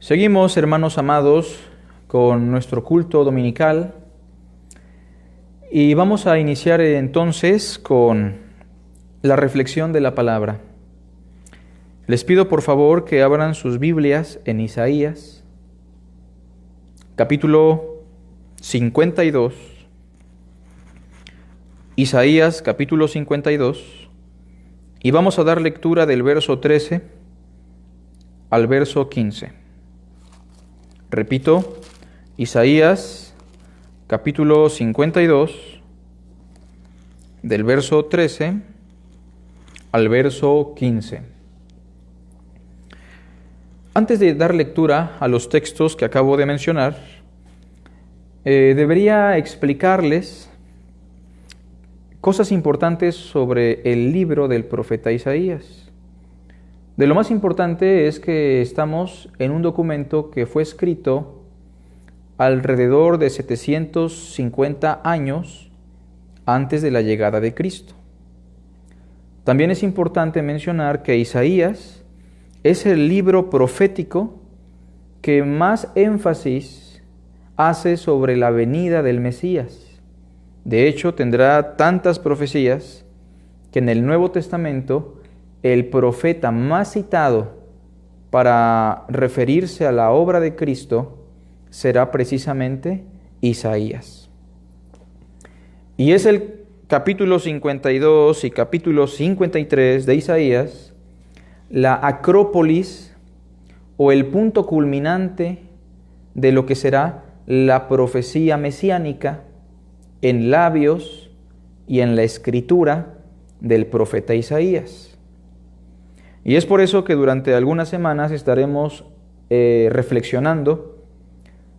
Seguimos, hermanos amados, con nuestro culto dominical y vamos a iniciar entonces con la reflexión de la palabra. Les pido por favor que abran sus Biblias en Isaías, capítulo 52. Isaías, capítulo 52, y vamos a dar lectura del verso 13 al verso 15. Repito, Isaías, capítulo 52, del verso 13 al verso 15. Antes de dar lectura a los textos que acabo de mencionar, debería explicarles cosas importantes sobre el libro del profeta Isaías. De lo más importante es que estamos en un documento que fue escrito alrededor de 750 años antes de la llegada de Cristo. También es importante mencionar que Isaías es el libro profético que más énfasis hace sobre la venida del Mesías. De hecho, tendrá tantas profecías que en el Nuevo Testamento el profeta más citado para referirse a la obra de Cristo será precisamente Isaías. Y es el capítulo 52 y capítulo 53 de Isaías la acrópolis o el punto culminante de lo que será la profecía mesiánica en labios y en la escritura del profeta Isaías. Y es por eso que durante algunas semanas estaremos reflexionando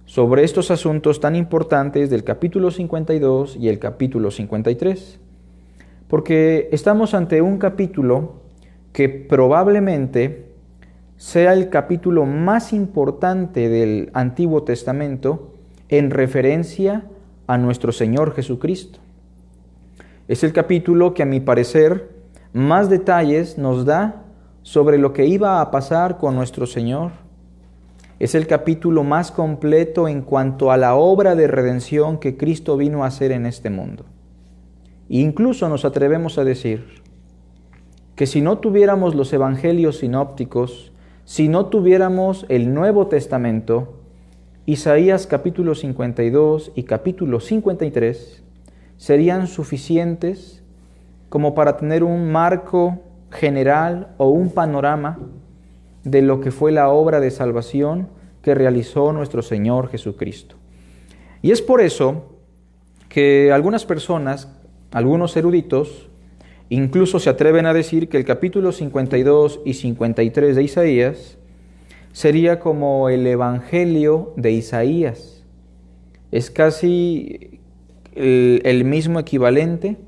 sobre estos asuntos tan importantes del capítulo 52 y el capítulo 53. Porque estamos ante un capítulo que probablemente sea el capítulo más importante del Antiguo Testamento en referencia a nuestro Señor Jesucristo. Es el capítulo que, a mi parecer, más detalles nos da sobre lo que iba a pasar con nuestro Señor. Es el capítulo más completo en cuanto a la obra de redención que Cristo vino a hacer en este mundo. E incluso nos atrevemos a decir que si no tuviéramos los evangelios sinópticos, si no tuviéramos el Nuevo Testamento, Isaías capítulo 52 y capítulo 53 serían suficientes como para tener un marco general o un panorama de lo que fue la obra de salvación que realizó nuestro Señor Jesucristo. Y es por eso que algunas personas, algunos eruditos, incluso se atreven a decir que el capítulo 52 y 53 de Isaías sería como el Evangelio de Isaías. Es casi el mismo equivalente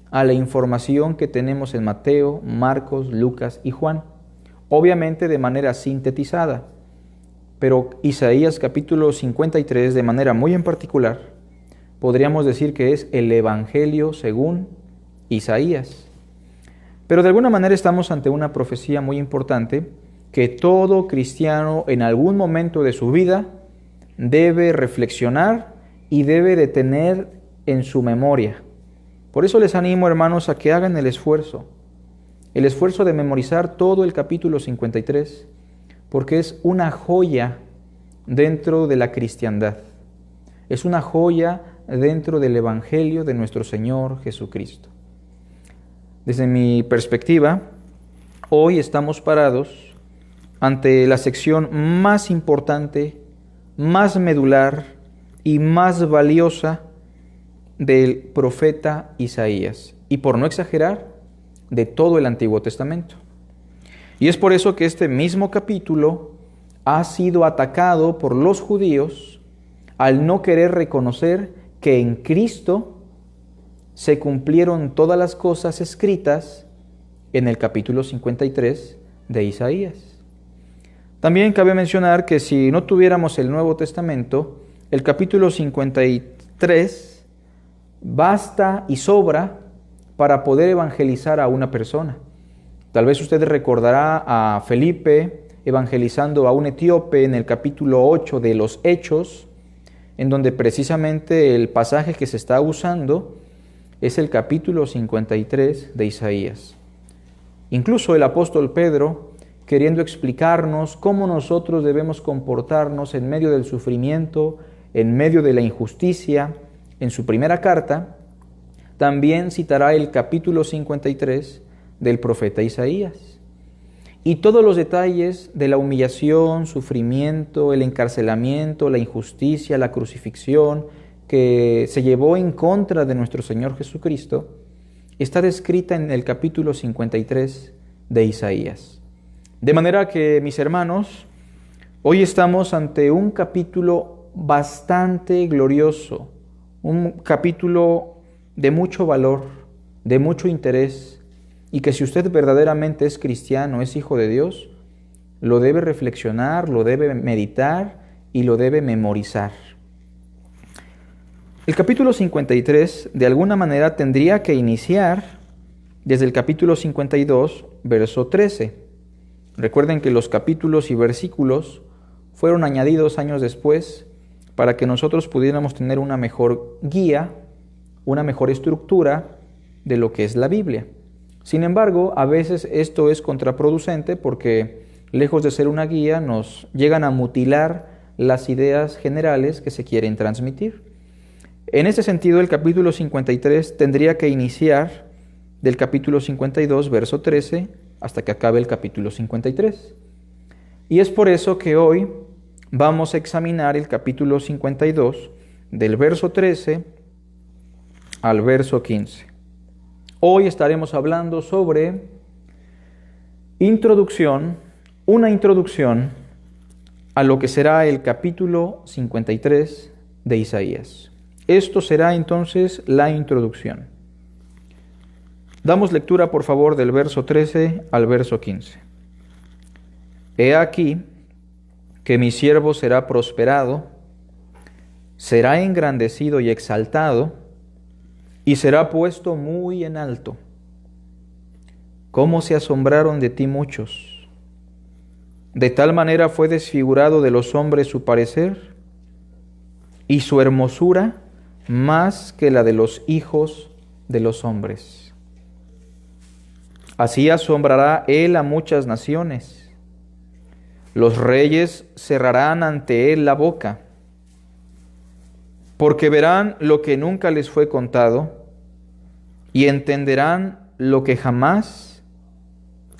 a la información que tenemos en Mateo, Marcos, Lucas y Juan, obviamente de manera sintetizada, pero Isaías capítulo 53 de manera muy en particular, podríamos decir que es el Evangelio según Isaías. Pero de alguna manera estamos ante una profecía muy importante que todo cristiano en algún momento de su vida debe reflexionar y debe de tener en su memoria. Por eso les animo, hermanos, a que hagan el esfuerzo de memorizar todo el capítulo 53, porque es una joya dentro de la cristiandad. Es una joya dentro del Evangelio de nuestro Señor Jesucristo. Desde mi perspectiva, hoy estamos parados ante la sección más importante, más medular y más valiosa del profeta Isaías, y por no exagerar, de todo el Antiguo Testamento. Y es por eso que este mismo capítulo ha sido atacado por los judíos al no querer reconocer que en Cristo se cumplieron todas las cosas escritas en el capítulo 53 de Isaías. También cabe mencionar que si no tuviéramos el Nuevo Testamento, el capítulo 53 basta y sobra para poder evangelizar a una persona. Tal vez usted recordará a Felipe evangelizando a un etíope en el capítulo 8 de los Hechos, en donde precisamente el pasaje que se está usando es el capítulo 53 de Isaías. Incluso el apóstol Pedro, queriendo explicarnos cómo nosotros debemos comportarnos en medio del sufrimiento, en medio de la injusticia, en su primera carta, también citará el capítulo 53 del profeta Isaías. Y todos los detalles de la humillación, sufrimiento, el encarcelamiento, la injusticia, la crucifixión que se llevó en contra de nuestro Señor Jesucristo, está descrita en el capítulo 53 de Isaías. De manera que, mis hermanos, hoy estamos ante un capítulo bastante glorioso, un capítulo de mucho valor, de mucho interés, y que si usted verdaderamente es cristiano, es hijo de Dios, lo debe reflexionar, lo debe meditar y lo debe memorizar. El capítulo 53 de alguna manera tendría que iniciar desde el capítulo 52, verso 13. Recuerden que los capítulos y versículos fueron añadidos años después para que nosotros pudiéramos tener una mejor guía, una mejor estructura de lo que es la Biblia. Sin embargo, a veces esto es contraproducente porque, lejos de ser una guía, nos llegan a mutilar las ideas generales que se quieren transmitir. En este sentido, el capítulo 53 tendría que iniciar del capítulo 52, verso 13, hasta que acabe el capítulo 53. Y es por eso que hoy vamos a examinar el capítulo 52, del verso 13 al verso 15. Hoy estaremos hablando sobre una introducción a lo que será el capítulo 53 de Isaías. Esto será entonces la introducción. Damos lectura, por favor, del verso 13 al verso 15. He aquí que mi siervo será prosperado, será engrandecido y exaltado, y será puesto muy en alto. ¿Cómo se asombraron de ti muchos? De tal manera fue desfigurado de los hombres su parecer, y su hermosura más que la de los hijos de los hombres. Así asombrará él a muchas naciones. Los reyes cerrarán ante él la boca, porque verán lo que nunca les fue contado y entenderán lo que jamás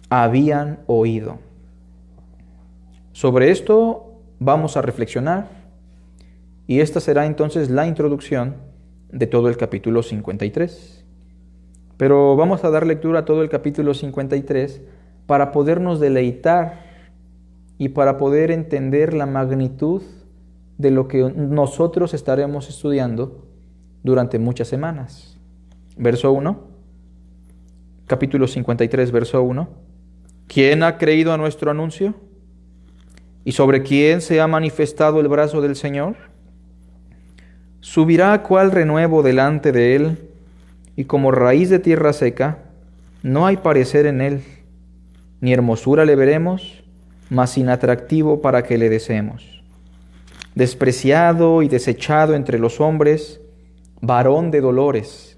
habían oído. Sobre esto vamos a reflexionar y esta será entonces la introducción de todo el capítulo 53. Pero vamos a dar lectura a todo el capítulo 53 para podernos deleitar y para poder entender la magnitud de lo que nosotros estaremos estudiando durante muchas semanas. Verso 1, capítulo 53, verso 1. ¿Quién ha creído a nuestro anuncio? ¿Y sobre quién se ha manifestado el brazo del Señor? Subirá cual renuevo delante de él, y como raíz de tierra seca, no hay parecer en él, ni hermosura le veremos, mas inatractivo para que le deseemos. Despreciado y desechado entre los hombres, varón de dolores,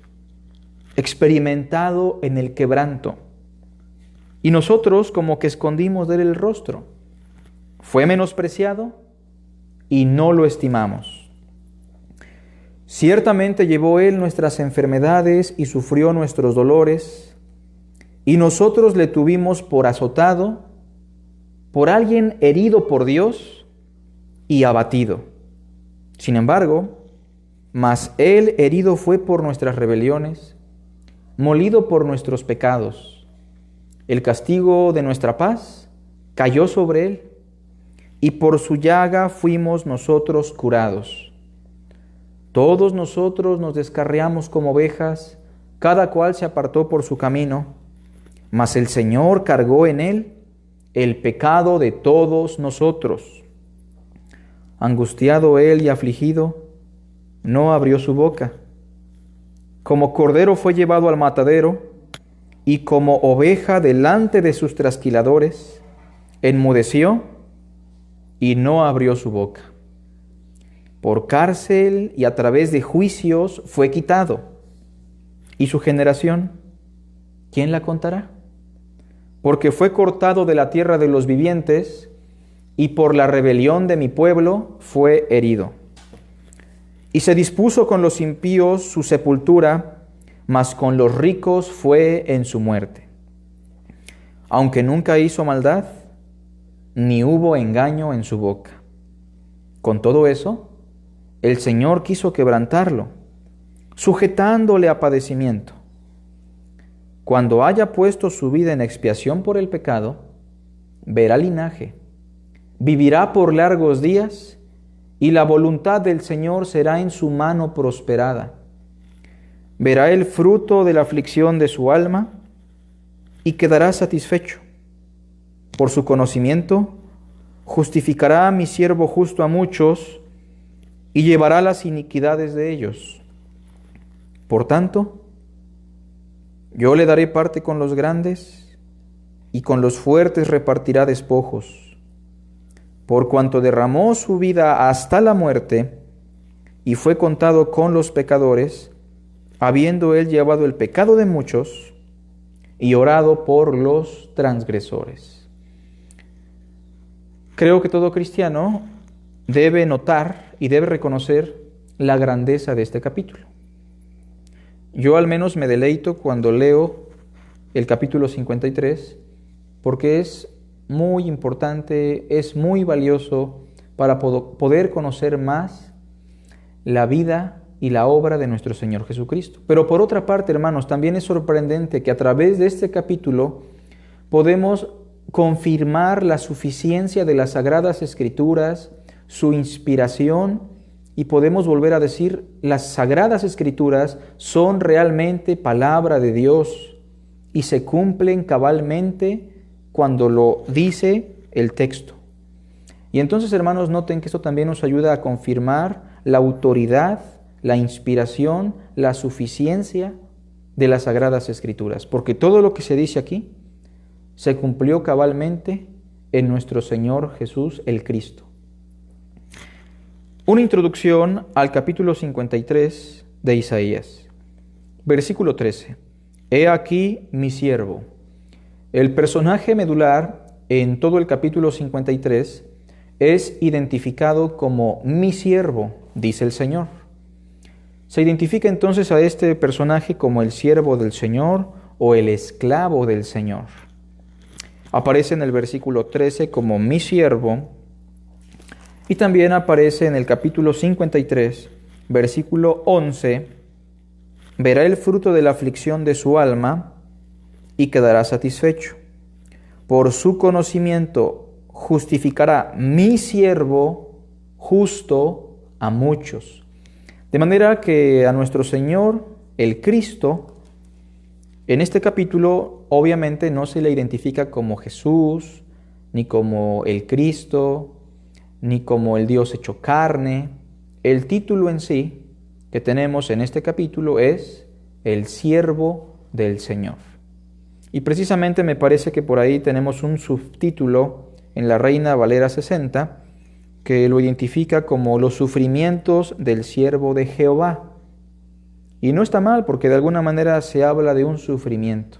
experimentado en el quebranto. Y nosotros como que escondimos de él el rostro. Fue menospreciado y no lo estimamos. Ciertamente llevó él nuestras enfermedades y sufrió nuestros dolores, y nosotros le tuvimos por azotado, por alguien herido por Dios y abatido. Sin embargo, mas él herido fue por nuestras rebeliones, molido por nuestros pecados. El castigo de nuestra paz cayó sobre él, y por su llaga fuimos nosotros curados. Todos nosotros nos descarriamos como ovejas, cada cual se apartó por su camino, mas el Señor cargó en él el pecado de todos nosotros. Angustiado él y afligido, no abrió su boca. Como cordero fue llevado al matadero, y como oveja delante de sus trasquiladores, enmudeció y no abrió su boca. Por cárcel y a través de juicios fue quitado. ¿Y su generación? ¿Quién la contará? Porque fue cortado de la tierra de los vivientes y por la rebelión de mi pueblo fue herido. Y se dispuso con los impíos su sepultura, mas con los ricos fue en su muerte. Aunque nunca hizo maldad, ni hubo engaño en su boca. Con todo eso, el Señor quiso quebrantarlo, sujetándole a padecimiento. Cuando haya puesto su vida en expiación por el pecado, verá linaje, vivirá por largos días, y la voluntad del Señor será en su mano prosperada. Verá el fruto de la aflicción de su alma y quedará satisfecho. Por su conocimiento, justificará a mi siervo justo a muchos y llevará las iniquidades de ellos. Por tanto, yo le daré parte con los grandes y con los fuertes repartirá despojos. Por cuanto derramó su vida hasta la muerte y fue contado con los pecadores, habiendo él llevado el pecado de muchos y orado por los transgresores. Creo que todo cristiano debe notar y debe reconocer la grandeza de este capítulo. Yo al menos me deleito cuando leo el capítulo 53 porque es muy importante, es muy valioso para poder conocer más la vida y la obra de nuestro Señor Jesucristo. Pero por otra parte, hermanos, también es sorprendente que a través de este capítulo podemos confirmar la suficiencia de las Sagradas Escrituras, su inspiración, y podemos volver a decir, las Sagradas Escrituras son realmente palabra de Dios y se cumplen cabalmente cuando lo dice el texto. Y entonces, hermanos, noten que esto también nos ayuda a confirmar la autoridad, la inspiración, la suficiencia de las Sagradas Escrituras, porque todo lo que se dice aquí se cumplió cabalmente en nuestro Señor Jesús el Cristo. Una introducción al capítulo 53 de Isaías. Versículo 13. He aquí mi siervo. El personaje medular en todo el capítulo 53 es identificado como mi siervo, dice el Señor. Se identifica entonces a este personaje como el siervo del Señor o el esclavo del Señor. Aparece en el versículo 13 como mi siervo y también aparece en el capítulo 53, versículo 11, verá el fruto de la aflicción de su alma y quedará satisfecho. Por su conocimiento justificará mi siervo justo a muchos. De manera que a nuestro Señor, el Cristo, en este capítulo obviamente no se le identifica como Jesús, ni como el Cristo, ni como el Dios hecho carne. El título en sí que tenemos en este capítulo es el siervo del Señor. Y precisamente me parece que por ahí tenemos un subtítulo en la Reina Valera 60 que lo identifica como los sufrimientos del siervo de Jehová. Y no está mal porque de alguna manera se habla de un sufrimiento.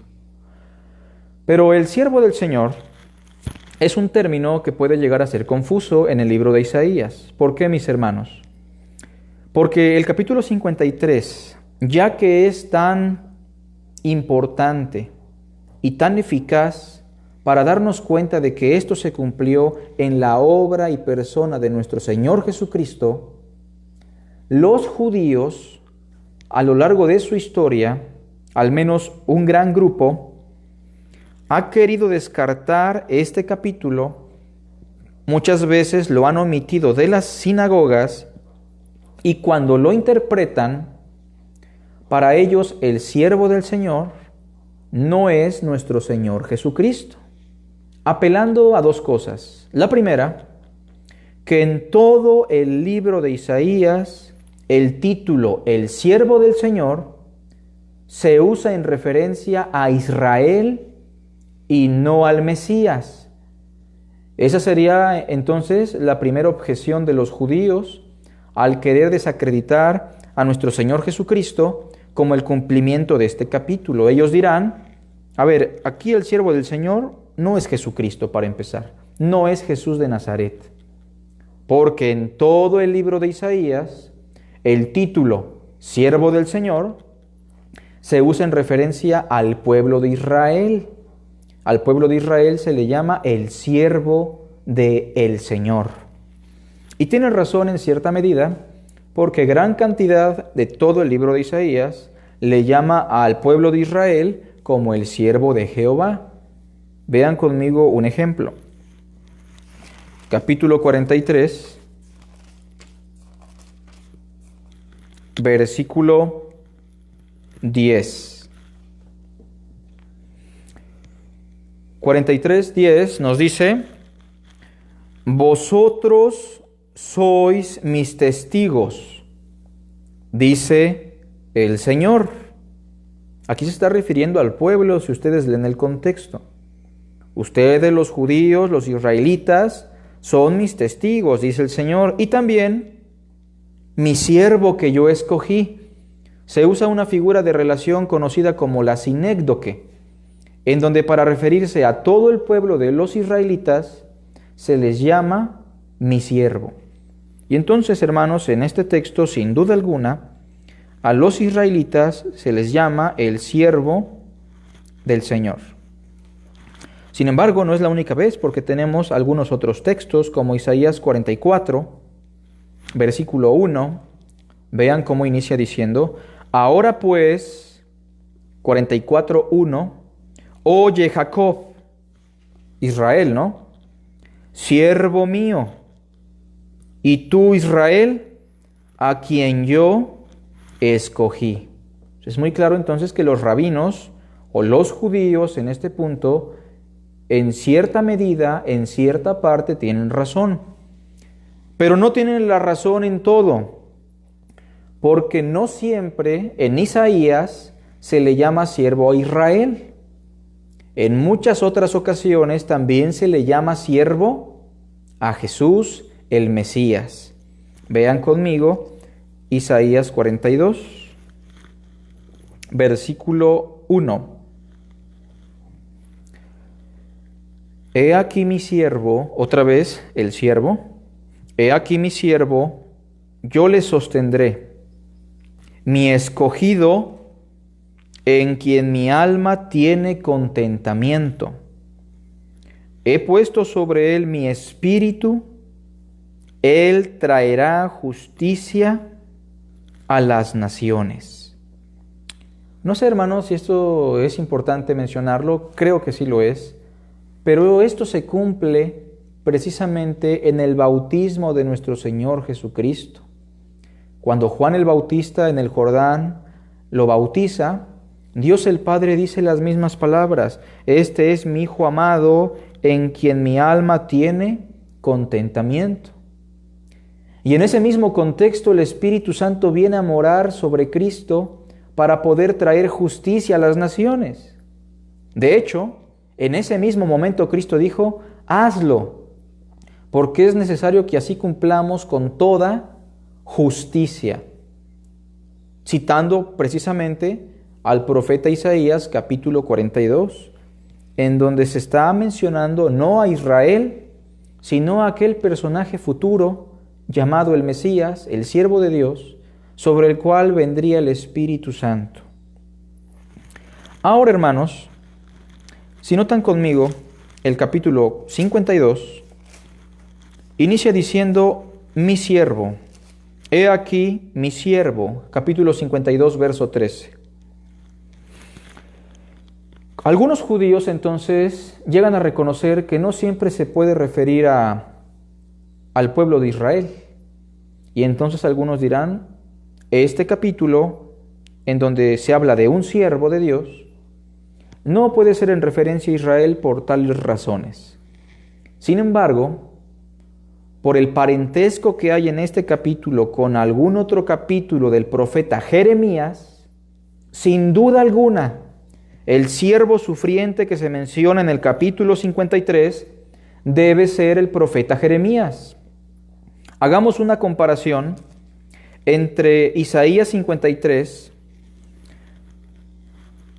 Pero el siervo del Señor es un término que puede llegar a ser confuso en el libro de Isaías. ¿Por qué, mis hermanos? Porque el capítulo 53, ya que es tan importante y tan eficaz para darnos cuenta de que esto se cumplió en la obra y persona de nuestro Señor Jesucristo, los judíos, a lo largo de su historia, al menos un gran grupo, ha querido descartar este capítulo, muchas veces lo han omitido de las sinagogas y cuando lo interpretan, para ellos el siervo del Señor no es nuestro Señor Jesucristo, apelando a dos cosas. La primera, que en todo el libro de Isaías, el título El siervo del Señor se usa en referencia a Israel y no al Mesías. Esa sería entonces la primera objeción de los judíos al querer desacreditar a nuestro Señor Jesucristo como el cumplimiento de este capítulo. Ellos dirán, a ver, aquí el siervo del Señor no es Jesucristo para empezar, no es Jesús de Nazaret, porque en todo el libro de Isaías el título siervo del Señor se usa en referencia al pueblo de Israel. Al pueblo de Israel se le llama el siervo del Señor. Y tienen razón en cierta medida, porque gran cantidad de todo el libro de Isaías le llama al pueblo de Israel como el siervo de Jehová. Vean conmigo un ejemplo. Capítulo 43, versículo 10. 43:10 nos dice: vosotros sois mis testigos, dice el Señor. Aquí se está refiriendo al pueblo, si ustedes leen el contexto. Ustedes, los judíos, los israelitas, son mis testigos, dice el Señor, y también mi siervo que yo escogí. Se usa una figura de relación conocida como la sinécdoque, en donde para referirse a todo el pueblo de los israelitas se les llama mi siervo. Y entonces, hermanos, en este texto, sin duda alguna, a los israelitas se les llama el siervo del Señor. Sin embargo, no es la única vez, porque tenemos algunos otros textos, como Isaías 44, versículo 1. Vean cómo inicia diciendo: ahora pues, 44:1, oye Jacob, Israel, ¿no? Siervo mío, y tú, Israel, a quien yo escogí. Es muy claro entonces que los rabinos o los judíos en este punto, en cierta medida, en cierta parte, tienen razón. Pero no tienen la razón en todo, porque no siempre en Isaías se le llama siervo a Israel. En muchas otras ocasiones también se le llama siervo a Jesús, el Mesías. Vean conmigo Isaías 42, versículo 1. He aquí mi siervo, otra vez el siervo, he aquí mi siervo, yo le sostendré, mi escogido, en quien mi alma tiene contentamiento. He puesto sobre él mi espíritu, él traerá justicia a las naciones. No sé, hermanos, si esto es importante mencionarlo, creo que sí lo es, pero esto se cumple precisamente en el bautismo de nuestro Señor Jesucristo. Cuando Juan el Bautista en el Jordán lo bautiza, Dios el Padre dice las mismas palabras: este es mi Hijo amado, en quien mi alma tiene contentamiento. Y en ese mismo contexto el Espíritu Santo viene a morar sobre Cristo para poder traer justicia a las naciones. De hecho, en ese mismo momento Cristo dijo: hazlo, porque es necesario que así cumplamos con toda justicia. Citando precisamente al profeta Isaías capítulo 42, en donde se está mencionando no a Israel, sino a aquel personaje futuro llamado el Mesías, el siervo de Dios, sobre el cual vendría el Espíritu Santo. Ahora, hermanos, si notan conmigo, el capítulo 52 inicia diciendo: mi siervo. He aquí mi siervo, capítulo 52, verso 13. Algunos judíos entonces llegan a reconocer que no siempre se puede referir al pueblo de Israel. Y entonces algunos dirán: este capítulo, en donde se habla de un siervo de Dios, no puede ser en referencia a Israel por tales razones. Sin embargo, por el parentesco que hay en este capítulo con algún otro capítulo del profeta Jeremías, sin duda alguna, el siervo sufriente que se menciona en el capítulo 53 debe ser el profeta Jeremías. Hagamos una comparación entre Isaías 53,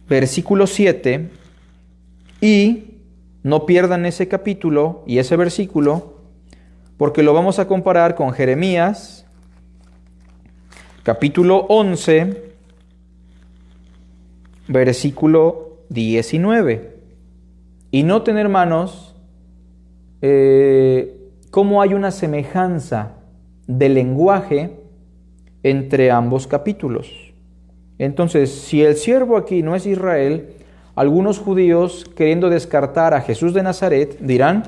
versículo 7, y no pierdan ese capítulo y ese versículo, porque lo vamos a comparar con Jeremías, capítulo 11, versículo 19. Y noten, hermanos, cómo hay una semejanza de lenguaje entre ambos capítulos. Entonces, si el siervo aquí no es Israel, algunos judíos, queriendo descartar a Jesús de Nazaret, dirán: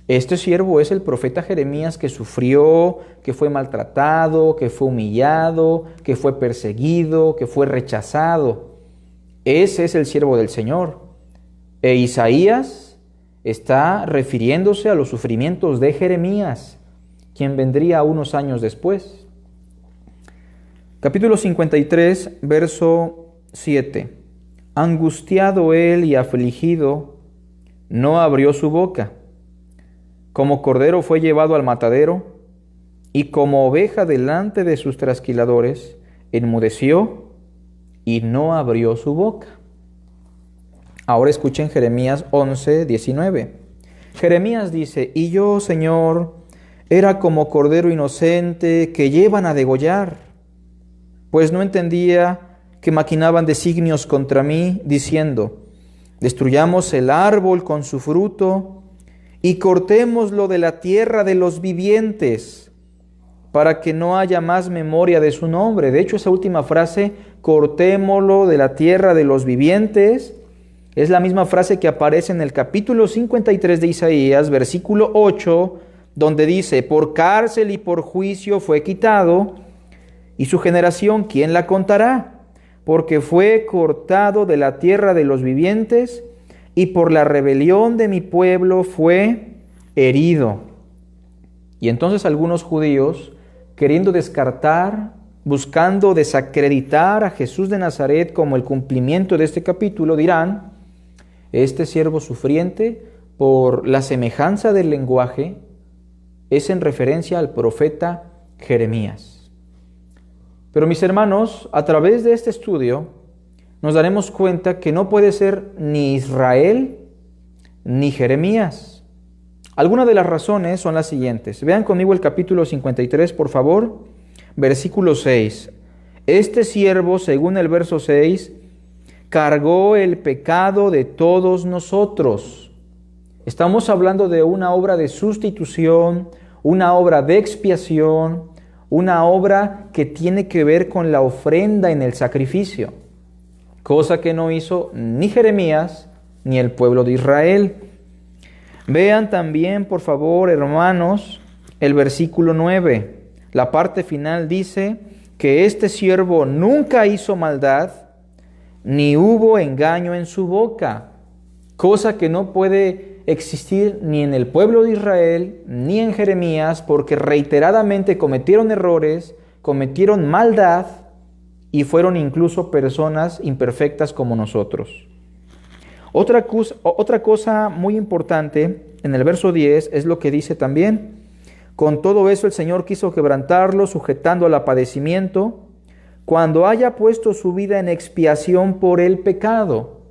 este siervo es el profeta Jeremías, que sufrió, que fue maltratado, que fue humillado, que fue perseguido, que fue rechazado. Ese es el siervo del Señor. E Isaías está refiriéndose a los sufrimientos de Jeremías, quien vendría unos años después. Capítulo 53, verso 7. Angustiado él y afligido, no abrió su boca. Como cordero fue llevado al matadero, y como oveja delante de sus trasquiladores, enmudeció y no abrió su boca. Ahora escuchen Jeremías 11, 19. Jeremías dice: y yo, Señor, era como cordero inocente que llevan a degollar, pues no entendía que maquinaban designios contra mí, diciendo: destruyamos el árbol con su fruto, y cortémoslo de la tierra de los vivientes, para que no haya más memoria de su nombre. De hecho, esa última frase, cortémoslo de la tierra de los vivientes, es la misma frase que aparece en el capítulo 53 de Isaías, versículo 8, donde dice: por cárcel y por juicio fue quitado, y su generación, ¿quién la contará? Porque fue cortado de la tierra de los vivientes, y por la rebelión de mi pueblo fue herido. Y entonces algunos judíos, queriendo descartar, buscando desacreditar a Jesús de Nazaret como el cumplimiento de este capítulo, dirán: este siervo sufriente, por la semejanza del lenguaje, es en referencia al profeta Jeremías. Pero mis hermanos, a través de este estudio, nos daremos cuenta que no puede ser ni Israel ni Jeremías. Algunas de las razones son las siguientes. Vean conmigo el capítulo 53, por favor, versículo 6. Este siervo, según el verso 6, cargó el pecado de todos nosotros. Estamos hablando de una obra de sustitución, una obra de expiación, una obra que tiene que ver con la ofrenda en el sacrificio, cosa que no hizo ni Jeremías ni el pueblo de Israel. Vean también, por favor, hermanos, el versículo 9. La parte final dice que este siervo nunca hizo maldad, ni hubo engaño en su boca, cosa que no puede existir ni en el pueblo de Israel ni en Jeremías, porque reiteradamente cometieron errores, cometieron maldad y fueron incluso personas imperfectas como nosotros. Otra cosa muy importante en el verso 10 es lo que dice también: con todo eso el Señor quiso quebrantarlo, sujetando al padecimiento, cuando haya puesto su vida en expiación por el pecado.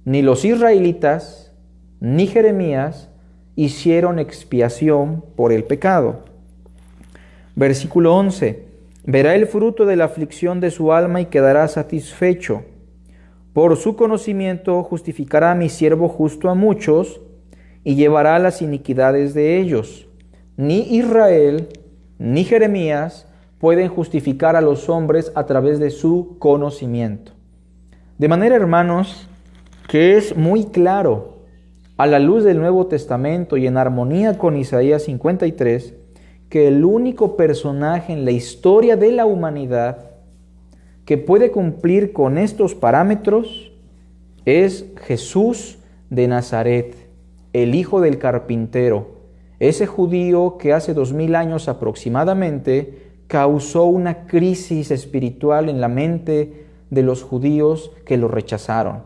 Ni los israelitas ni Jeremías hicieron expiación por el pecado. Versículo 11. Verá el fruto de la aflicción de su alma y quedará satisfecho. Por su conocimiento justificará a mi siervo justo a muchos y llevará las iniquidades de ellos. Ni Israel ni Jeremías pueden justificar a los hombres a través de su conocimiento. De manera, hermanos, que es muy claro, a la luz del Nuevo Testamento y en armonía con Isaías 53, que el único personaje en la historia de la humanidad que puede cumplir con estos parámetros es Jesús de Nazaret, el hijo del carpintero, ese judío que hace 2000 años aproximadamente causó una crisis espiritual en la mente de los judíos que lo rechazaron,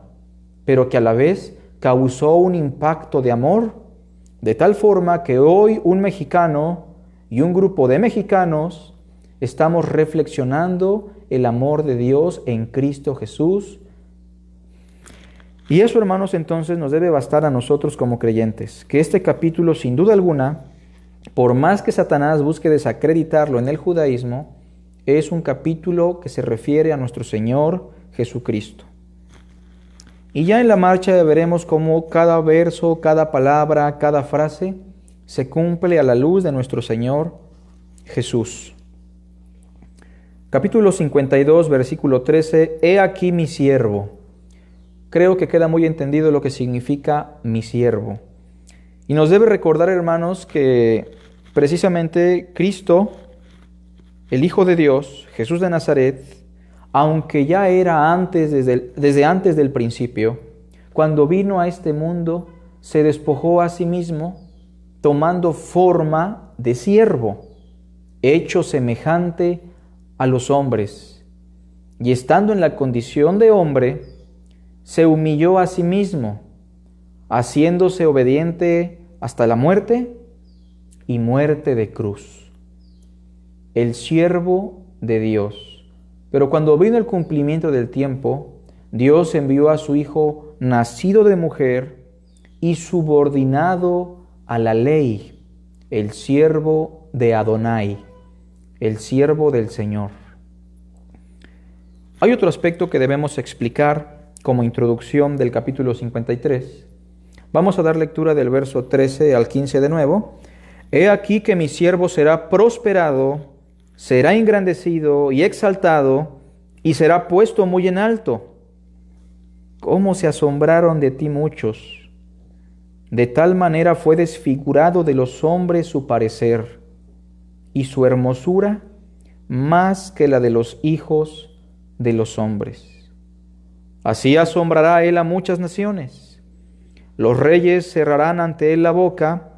pero que a la vez causó un impacto de amor De tal forma que hoy un mexicano y un grupo de mexicanos estamos reflexionando el amor de Dios en Cristo Jesús. Y eso, hermanos, entonces nos debe bastar a nosotros como creyentes, que este capítulo, sin duda alguna, por más que Satanás busque desacreditarlo en el judaísmo, es un capítulo que se refiere a nuestro Señor Jesucristo. Y ya en la marcha veremos cómo cada verso, cada palabra, cada frase se cumple a la luz de nuestro Señor Jesús. Capítulo 52, versículo 13. He aquí mi siervo. Creo que queda muy entendido lo que significa mi siervo. Y nos debe recordar, hermanos, que precisamente Cristo, el Hijo de Dios, Jesús de Nazaret, aunque ya era antes, desde antes del principio, cuando vino a este mundo, se despojó a sí mismo, tomando forma de siervo, hecho semejante a los hombres. Y estando en la condición de hombre, se humilló a sí mismo, haciéndose obediente hasta la muerte y muerte de cruz. El siervo de Dios. Pero cuando vino el cumplimiento del tiempo, Dios envió a su Hijo nacido de mujer y subordinado a la ley, el siervo de Adonai, el siervo del Señor. Hay otro aspecto que debemos explicar como introducción del capítulo 53. Vamos a dar lectura del verso 13 al 15 de nuevo. He aquí que mi siervo será prosperado, será engrandecido y exaltado, y será puesto muy en alto. ¿Cómo se asombraron de ti muchos? De tal manera fue desfigurado de los hombres su parecer, y su hermosura más que la de los hijos de los hombres. Así asombrará él a muchas naciones. Los reyes cerrarán ante él la boca,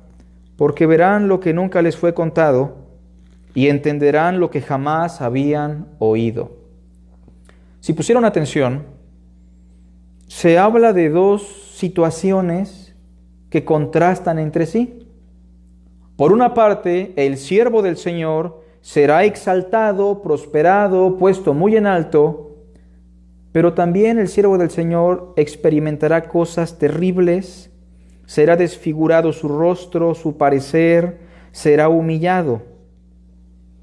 porque verán lo que nunca les fue contado, y entenderán lo que jamás habían oído. Si pusieron atención, se habla de dos situaciones que contrastan entre sí. Por una parte, el siervo del Señor será exaltado, prosperado, puesto muy en alto, pero también el siervo del Señor experimentará cosas terribles, será desfigurado su rostro, su parecer, será humillado.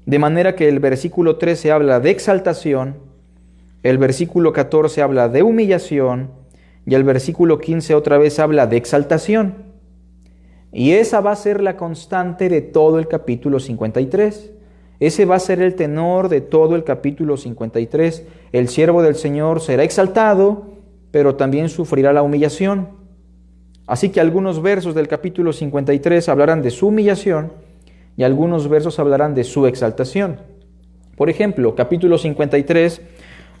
De manera que el versículo 13 habla de exaltación, el versículo 14 habla de humillación y el versículo 15 otra vez habla de exaltación. Y esa va a ser la constante de todo el capítulo 53. Ese va a ser el tenor de todo el capítulo 53. El siervo del Señor será exaltado, pero también sufrirá la humillación. Así que algunos versos del capítulo 53 hablarán de su humillación y algunos versos hablarán de su exaltación. Por ejemplo, capítulo 53,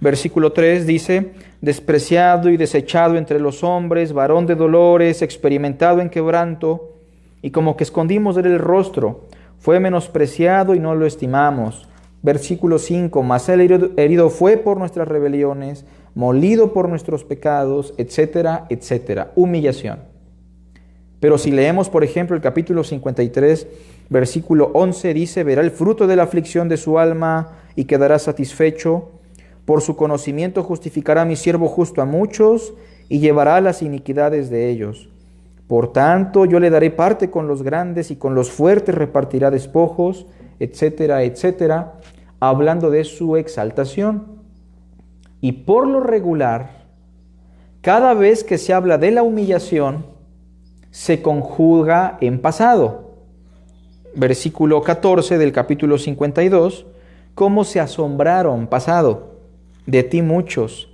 versículo 3 dice: despreciado y desechado entre los hombres, varón de dolores, experimentado en quebranto, y como que escondimos de él el rostro, fue menospreciado y no lo estimamos. Versículo 5, mas él herido fue por nuestras rebeliones, molido por nuestros pecados, etcétera, etcétera. Humillación. Pero si leemos, por ejemplo, el capítulo 53, versículo 11, dice: verá el fruto de la aflicción de su alma y quedará satisfecho. Por su conocimiento justificará mi siervo justo a muchos y llevará las iniquidades de ellos. Por tanto, yo le daré parte con los grandes y con los fuertes repartirá despojos, etcétera, etcétera, hablando de su exaltación. Y por lo regular, cada vez que se habla de la humillación, se conjuga en pasado. Versículo 14 del capítulo 52, ¿cómo se asombraron? Pasado, de ti muchos.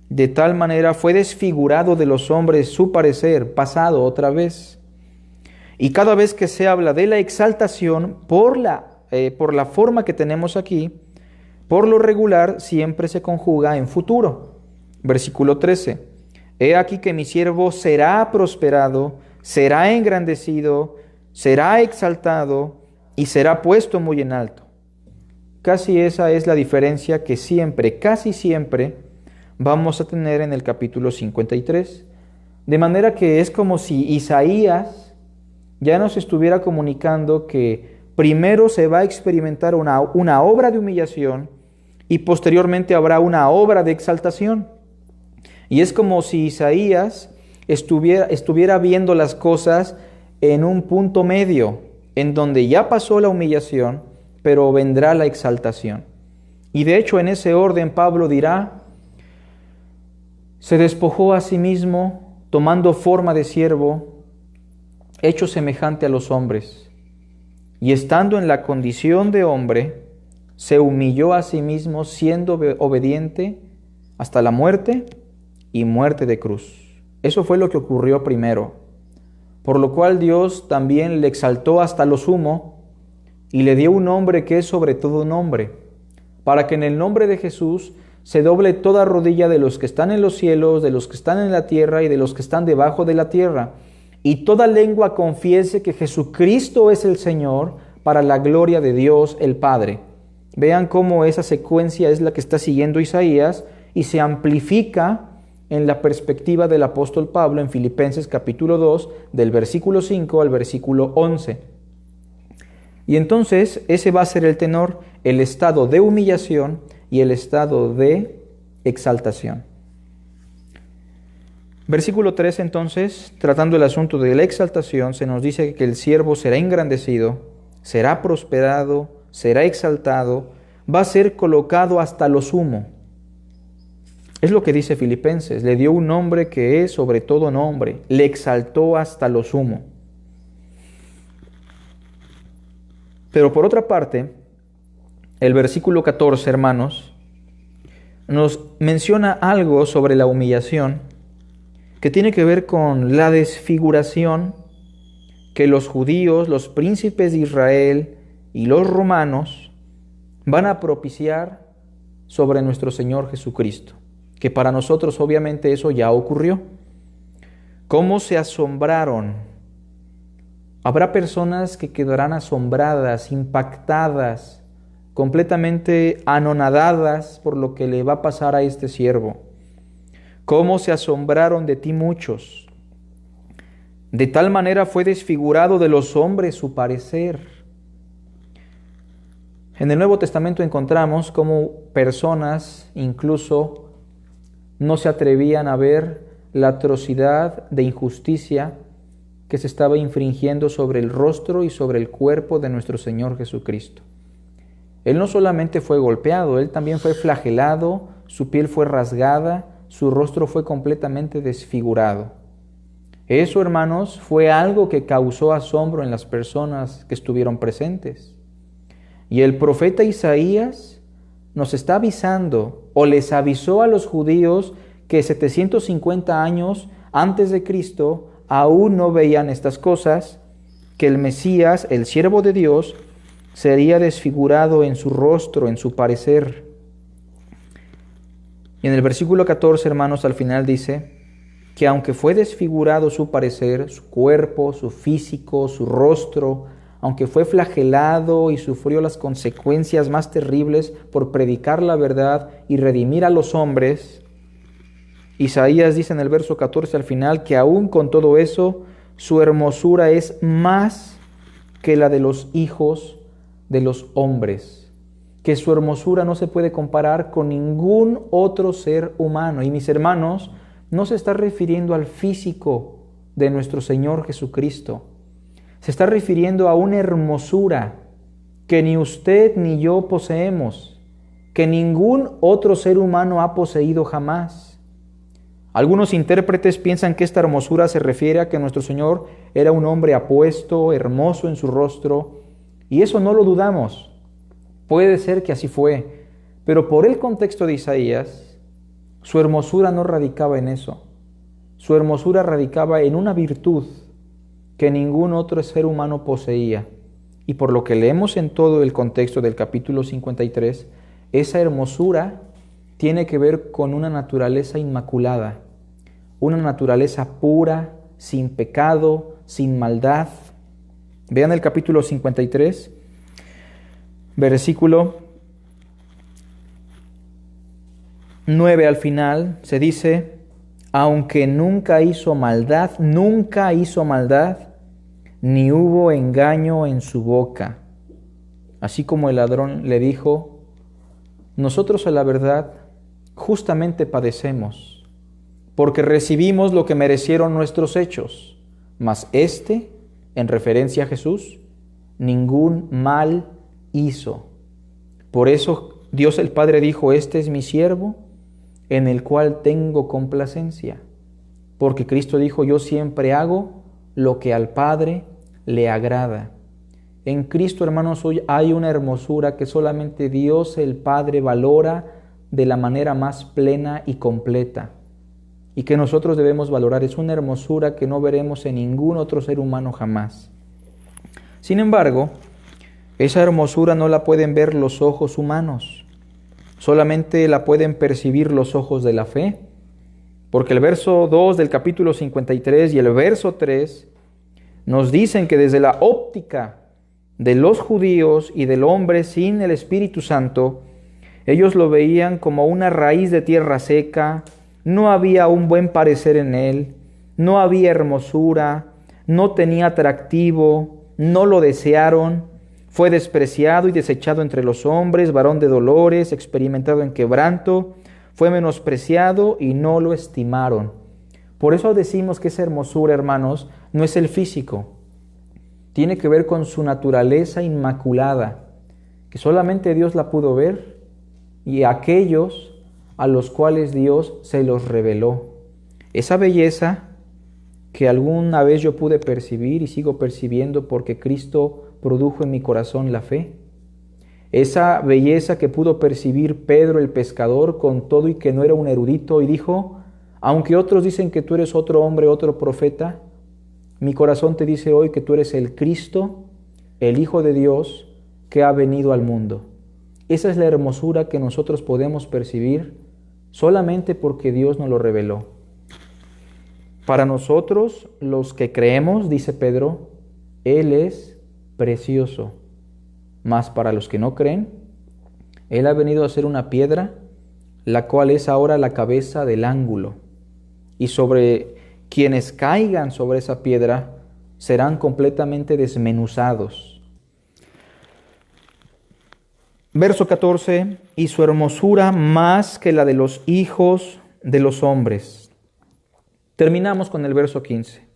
De tal manera fue desfigurado de los hombres su parecer, pasado otra vez. Y cada vez que se habla de la exaltación, por la forma que tenemos aquí, por lo regular siempre se conjuga en futuro. Versículo 13. He aquí que mi siervo será prosperado, será engrandecido, será exaltado y será puesto muy en alto. Casi esa es la diferencia que siempre, casi siempre, vamos a tener en el capítulo 53. De manera que es como si Isaías ya nos estuviera comunicando que primero se va a experimentar una obra de humillación y posteriormente habrá una obra de exaltación. Y es como si Isaías estuviera viendo las cosas en un punto medio, en donde ya pasó la humillación, pero vendrá la exaltación. Y de hecho en ese orden Pablo dirá: se despojó a sí mismo, tomando forma de siervo, hecho semejante a los hombres, y estando en la condición de hombre, se humilló a sí mismo, siendo obediente hasta la muerte y muerte de cruz. Eso fue lo que ocurrió primero, por lo cual Dios también le exaltó hasta lo sumo y le dio un nombre que es sobre todo nombre, para que en el nombre de Jesús se doble toda rodilla de los que están en los cielos, de los que están en la tierra y de los que están debajo de la tierra, y toda lengua confiese que Jesucristo es el Señor, para la gloria de Dios el Padre. Vean cómo esa secuencia es la que está siguiendo Isaías y se amplifica en la perspectiva del apóstol Pablo en Filipenses capítulo 2, del versículo 5 al versículo 11. Y entonces ese va a ser el tenor, el estado de humillación y el estado de exaltación. Versículo 3 entonces, tratando el asunto de la exaltación, se nos dice que el siervo será engrandecido, será prosperado, será exaltado, va a ser colocado hasta lo sumo. Es lo que dice Filipenses, le dio un nombre que es sobre todo nombre, le exaltó hasta lo sumo. Pero por otra parte, el versículo 14, hermanos, nos menciona algo sobre la humillación que tiene que ver con la desfiguración que los judíos, los príncipes de Israel y los romanos van a propiciar sobre nuestro Señor Jesucristo, que para nosotros obviamente eso ya ocurrió. ¿Cómo se asombraron? Habrá personas que quedarán asombradas, impactadas, completamente anonadadas por lo que le va a pasar a este siervo. ¿Cómo se asombraron de ti muchos? De tal manera fue desfigurado de los hombres su parecer. En el Nuevo Testamento encontramos cómo personas incluso no se atrevían a ver la atrocidad de injusticia que se estaba infringiendo sobre el rostro y sobre el cuerpo de nuestro Señor Jesucristo. Él no solamente fue golpeado, Él también fue flagelado, su piel fue rasgada, su rostro fue completamente desfigurado. Eso, hermanos, fue algo que causó asombro en las personas que estuvieron presentes. Y el profeta Isaías nos está avisando, o les avisó a los judíos, que 750 años antes de Cristo aún no veían estas cosas, que el Mesías, el siervo de Dios, sería desfigurado en su rostro, en su parecer. Y en el versículo 14, hermanos, al final dice que aunque fue desfigurado su parecer, su cuerpo, su físico, su rostro, aunque fue flagelado y sufrió las consecuencias más terribles por predicar la verdad y redimir a los hombres, Isaías dice en el verso 14 al final que aún con todo eso, su hermosura es más que la de los hijos de los hombres, que su hermosura no se puede comparar con ningún otro ser humano. Y mis hermanos, no se está refiriendo al físico de nuestro Señor Jesucristo, se está refiriendo a una hermosura que ni usted ni yo poseemos, que ningún otro ser humano ha poseído jamás. Algunos intérpretes piensan que esta hermosura se refiere a que nuestro Señor era un hombre apuesto, hermoso en su rostro, y eso no lo dudamos. Puede ser que así fue, pero por el contexto de Isaías, su hermosura no radicaba en eso. Su hermosura radicaba en una virtud que ningún otro ser humano poseía. Y por lo que leemos en todo el contexto del capítulo 53, esa hermosura tiene que ver con una naturaleza inmaculada, una naturaleza pura, sin pecado, sin maldad. Vean el capítulo 53, versículo 9 al final, se dice: aunque nunca hizo maldad, ni hubo engaño en su boca. Así como el ladrón le dijo: nosotros a la verdad justamente padecemos, porque recibimos lo que merecieron nuestros hechos, mas éste, en referencia a Jesús, ningún mal hizo. Por eso Dios el Padre dijo: este es mi siervo, en el cual tengo complacencia. Porque Cristo dijo: yo siempre hago lo que al Padre le agrada. En Cristo, hermanos, hoy hay una hermosura que solamente Dios el Padre valora de la manera más plena y completa, y que nosotros debemos valorar. Es una hermosura que no veremos en ningún otro ser humano jamás. Sin embargo, esa hermosura no la pueden ver los ojos humanos, solamente la pueden percibir los ojos de la fe, porque el verso 2 del capítulo 53 y el verso 3 nos dicen que desde la óptica de los judíos y del hombre sin el Espíritu Santo, ellos lo veían como una raíz de tierra seca, no había un buen parecer en él, no había hermosura, no tenía atractivo, no lo desearon, fue despreciado y desechado entre los hombres, varón de dolores, experimentado en quebranto, fue menospreciado y no lo estimaron. Por eso decimos que esa hermosura, hermanos, no es el físico. Tiene que ver con su naturaleza inmaculada, que solamente Dios la pudo ver, y aquellos a los cuales Dios se los reveló. Esa belleza que alguna vez yo pude percibir y sigo percibiendo porque Cristo produjo en mi corazón la fe. Esa belleza que pudo percibir Pedro el pescador con todo y que no era un erudito, y dijo: aunque otros dicen que tú eres otro hombre, otro profeta, mi corazón te dice hoy que tú eres el Cristo, el Hijo de Dios, que ha venido al mundo. Esa es la hermosura que nosotros podemos percibir solamente porque Dios nos lo reveló. Para nosotros, los que creemos, dice Pedro, Él es precioso. Mas para los que no creen, Él ha venido a ser una piedra, la cual es ahora la cabeza del ángulo. Y sobre quienes caigan sobre esa piedra serán completamente desmenuzados. Verso 14, y su hermosura más que la de los hijos de los hombres. Terminamos con el verso 15.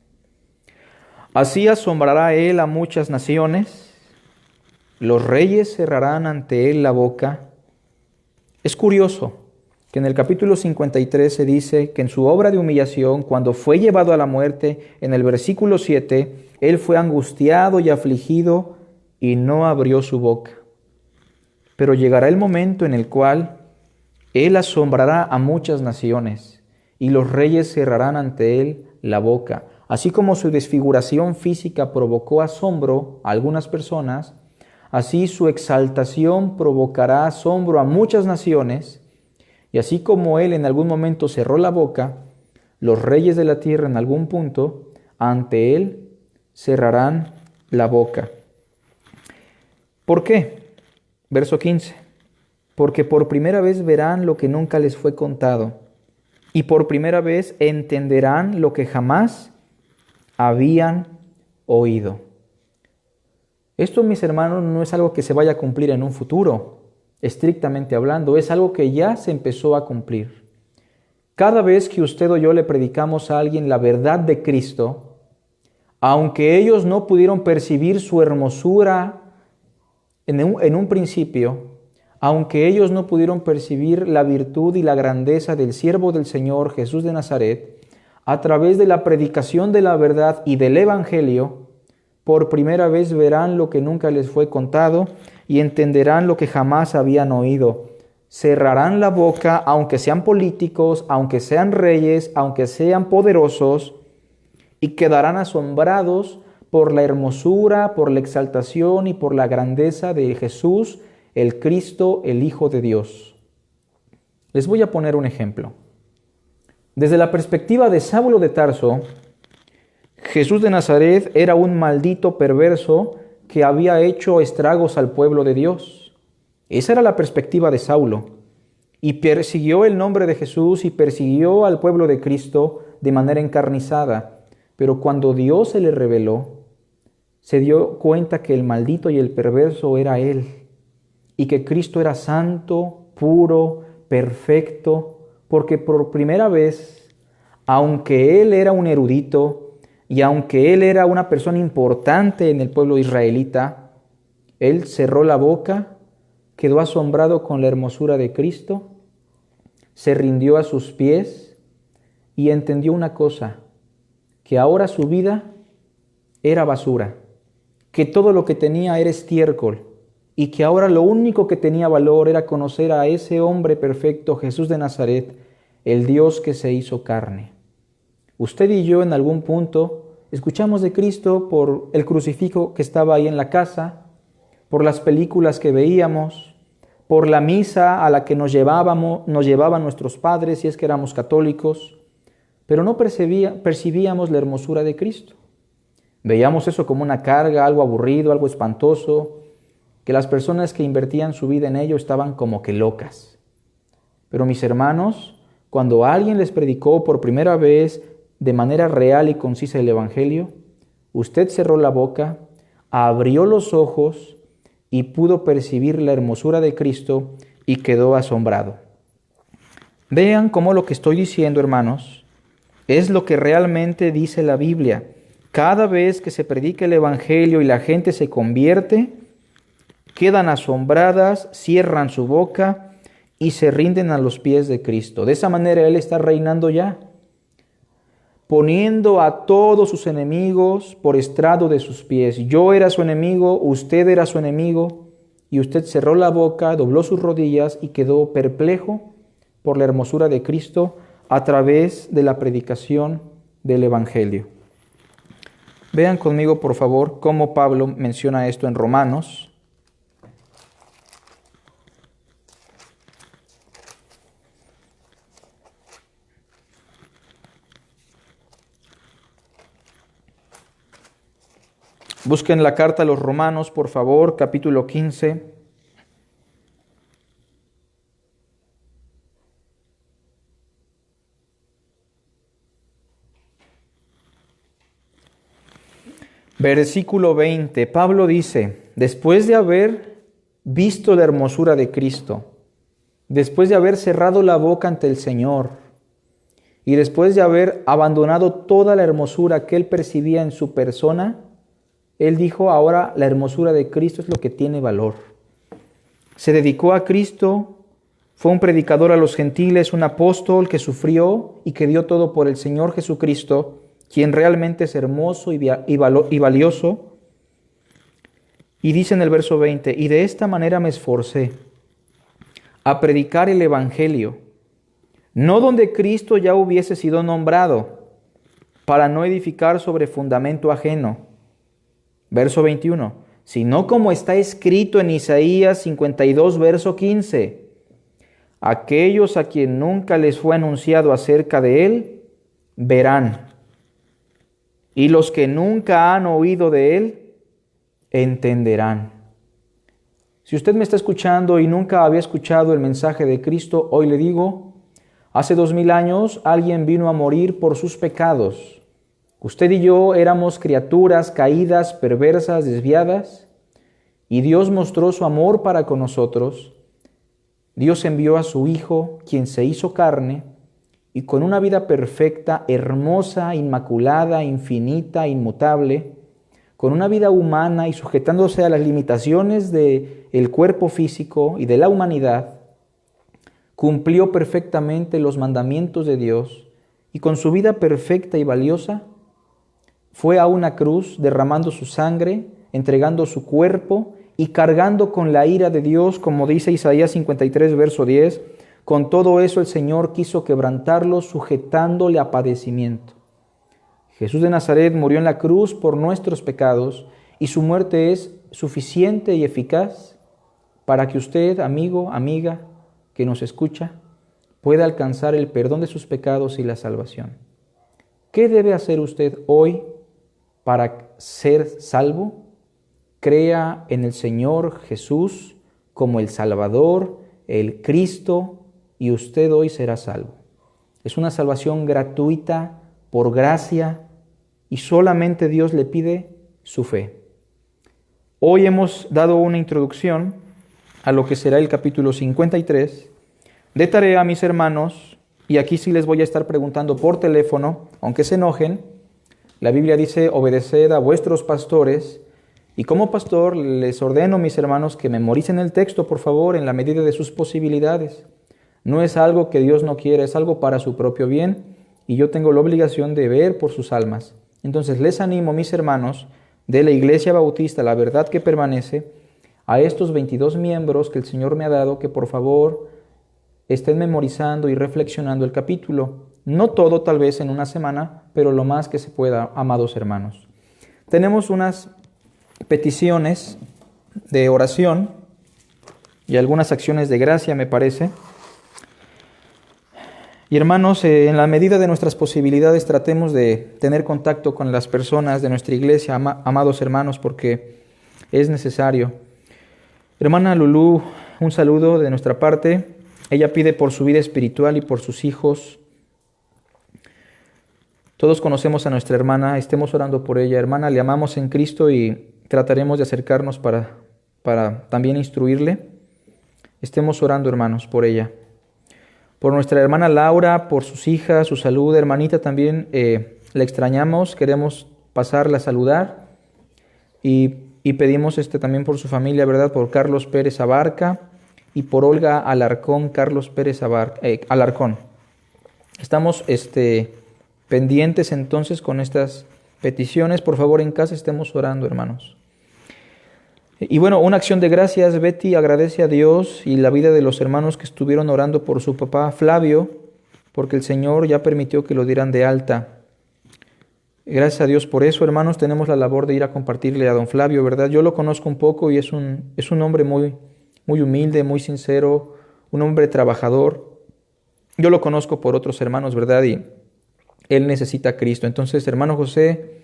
Así asombrará él a muchas naciones, los reyes cerrarán ante él la boca. Es curioso que en el capítulo 53 se dice que en su obra de humillación, cuando fue llevado a la muerte, en el versículo 7, él fue angustiado y afligido y no abrió su boca. Pero llegará el momento en el cual él asombrará a muchas naciones y los reyes cerrarán ante él la boca. Así como su desfiguración física provocó asombro a algunas personas, así su exaltación provocará asombro a muchas naciones. Y así como él en algún momento cerró la boca, los reyes de la tierra en algún punto ante él cerrarán la boca. ¿Por qué? Verso 15. Porque por primera vez verán lo que nunca les fue contado, y por primera vez entenderán lo que jamás habían oído. Esto, mis hermanos, no es algo que se vaya a cumplir en un futuro. Estrictamente hablando, es algo que ya se empezó a cumplir. Cada vez que usted o yo le predicamos a alguien la verdad de Cristo, aunque ellos no pudieron percibir su hermosura en un principio, aunque ellos no pudieron percibir la virtud y la grandeza del siervo del Señor Jesús de Nazaret, a través de la predicación de la verdad y del Evangelio, por primera vez verán lo que nunca les fue contado y entenderán lo que jamás habían oído. Cerrarán la boca, aunque sean políticos, aunque sean reyes, aunque sean poderosos, y quedarán asombrados por la hermosura, por la exaltación y por la grandeza de Jesús, el Cristo, el Hijo de Dios. Les voy a poner un ejemplo. Desde la perspectiva de Saulo de Tarso, Jesús de Nazaret era un maldito perverso que había hecho estragos al pueblo de Dios. Esa era la perspectiva de Saulo. Y persiguió el nombre de Jesús y persiguió al pueblo de Cristo de manera encarnizada. Pero cuando Dios se le reveló, se dio cuenta que el maldito y el perverso era él, y que Cristo era santo, puro, perfecto, porque por primera vez, aunque él era un erudito y aunque él era una persona importante en el pueblo israelita, él cerró la boca, quedó asombrado con la hermosura de Cristo, se rindió a sus pies y entendió una cosa, que ahora su vida era basura, que todo lo que tenía era estiércol y que ahora lo único que tenía valor era conocer a ese hombre perfecto, Jesús de Nazaret, el Dios que se hizo carne. Usted y yo en algún punto escuchamos de Cristo por el crucifijo que estaba ahí en la casa, por las películas que veíamos, por la misa a la que nos llevaban nuestros padres si es que éramos católicos, pero no percibíamos la hermosura de Cristo. Veíamos eso como una carga, algo aburrido, algo espantoso, que las personas que invertían su vida en ello estaban como que locas. Pero mis hermanos, cuando alguien les predicó por primera vez de manera real y concisa el Evangelio, usted cerró la boca, abrió los ojos y pudo percibir la hermosura de Cristo y quedó asombrado. Vean cómo lo que estoy diciendo, hermanos, es lo que realmente dice la Biblia. Cada vez que se predica el Evangelio y la gente se convierte, quedan asombradas, cierran su boca y se rinden a los pies de Cristo. De esa manera Él está reinando ya, poniendo a todos sus enemigos por estrado de sus pies. Yo era su enemigo, usted era su enemigo, y usted cerró la boca, dobló sus rodillas y quedó perplejo por la hermosura de Cristo a través de la predicación del Evangelio. Vean conmigo, por favor, cómo Pablo menciona esto en Romanos. Busquen la carta a los Romanos, por favor, capítulo 15. Versículo 20. Pablo dice, después de haber visto la hermosura de Cristo, después de haber cerrado la boca ante el Señor y después de haber abandonado toda la hermosura que él percibía en su persona, él dijo, ahora la hermosura de Cristo es lo que tiene valor. Se dedicó a Cristo, fue un predicador a los gentiles, un apóstol que sufrió y que dio todo por el Señor Jesucristo, quien realmente es hermoso y valioso. Y dice en el verso 20, y de esta manera me esforcé a predicar el Evangelio, no donde Cristo ya hubiese sido nombrado, para no edificar sobre fundamento ajeno. Verso 21, sino como está escrito en Isaías 52, verso 15, aquellos a quien nunca les fue anunciado acerca de él, verán, y los que nunca han oído de él, entenderán. Si usted me está escuchando y nunca había escuchado el mensaje de Cristo, hoy le digo, hace 2000 años alguien vino a morir por sus pecados. Usted y yo éramos criaturas caídas, perversas, desviadas, y Dios mostró su amor para con nosotros. Dios envió a su Hijo, quien se hizo carne, y con una vida perfecta, hermosa, inmaculada, infinita, inmutable, con una vida humana y sujetándose a las limitaciones del cuerpo físico y de la humanidad, cumplió perfectamente los mandamientos de Dios y con su vida perfecta y valiosa, fue a una cruz derramando su sangre, entregando su cuerpo y cargando con la ira de Dios, como dice Isaías 53, verso 10. Con todo eso el Señor quiso quebrantarlo, sujetándole a padecimiento. Jesús de Nazaret murió en la cruz por nuestros pecados y su muerte es suficiente y eficaz para que usted, amigo, amiga, que nos escucha, pueda alcanzar el perdón de sus pecados y la salvación. ¿Qué debe hacer usted hoy para ser salvo? Crea en el Señor Jesús como el Salvador, el Cristo, y usted hoy será salvo. Es una salvación gratuita, por gracia, y solamente Dios le pide su fe. Hoy hemos dado una introducción a lo que será el capítulo 53 de tarea, mis hermanos, y aquí sí les voy a estar preguntando por teléfono, aunque se enojen. La Biblia dice, obedeced a vuestros pastores, y como pastor les ordeno, mis hermanos, que memoricen el texto, por favor, en la medida de sus posibilidades. No es algo que Dios no quiere, es algo para su propio bien, y yo tengo la obligación de ver por sus almas. Entonces les animo, mis hermanos, de la Iglesia Bautista, la verdad que permanece, a estos 22 miembros que el Señor me ha dado, que por favor estén memorizando y reflexionando el capítulo. No todo tal vez en una semana, pero lo más que se pueda, amados hermanos. Tenemos unas peticiones de oración y algunas acciones de gracia, me parece. Y hermanos, en la medida de nuestras posibilidades tratemos de tener contacto con las personas de nuestra iglesia, amados hermanos, porque es necesario. Hermana Lulú, un saludo de nuestra parte. Ella pide por su vida espiritual y por sus hijos. Todos conocemos a nuestra hermana, estemos orando por ella. Hermana, le amamos en Cristo y trataremos de acercarnos para también instruirle. Estemos orando, hermanos, por ella. Por nuestra hermana Laura, por sus hijas, su salud. Hermanita, también la extrañamos, queremos pasarla a saludar. Y pedimos también por su familia, ¿verdad? Por Carlos Pérez Abarca y por Olga Alarcón, Carlos Pérez Alarcón. Estamos pendientes entonces con estas peticiones. Por favor, en casa estemos orando, hermanos. Y bueno, una acción de gracias. Betty agradece a Dios y la vida de los hermanos que estuvieron orando por su papá Flavio, porque el Señor ya permitió que lo dieran de alta. Gracias a Dios por eso, hermanos. Tenemos la labor de ir a compartirle a don Flavio, ¿verdad? Yo lo conozco un poco y es un hombre muy, muy humilde, muy sincero, un hombre trabajador. Yo lo conozco por otros hermanos, ¿verdad? Y él necesita a Cristo. Entonces, hermano José,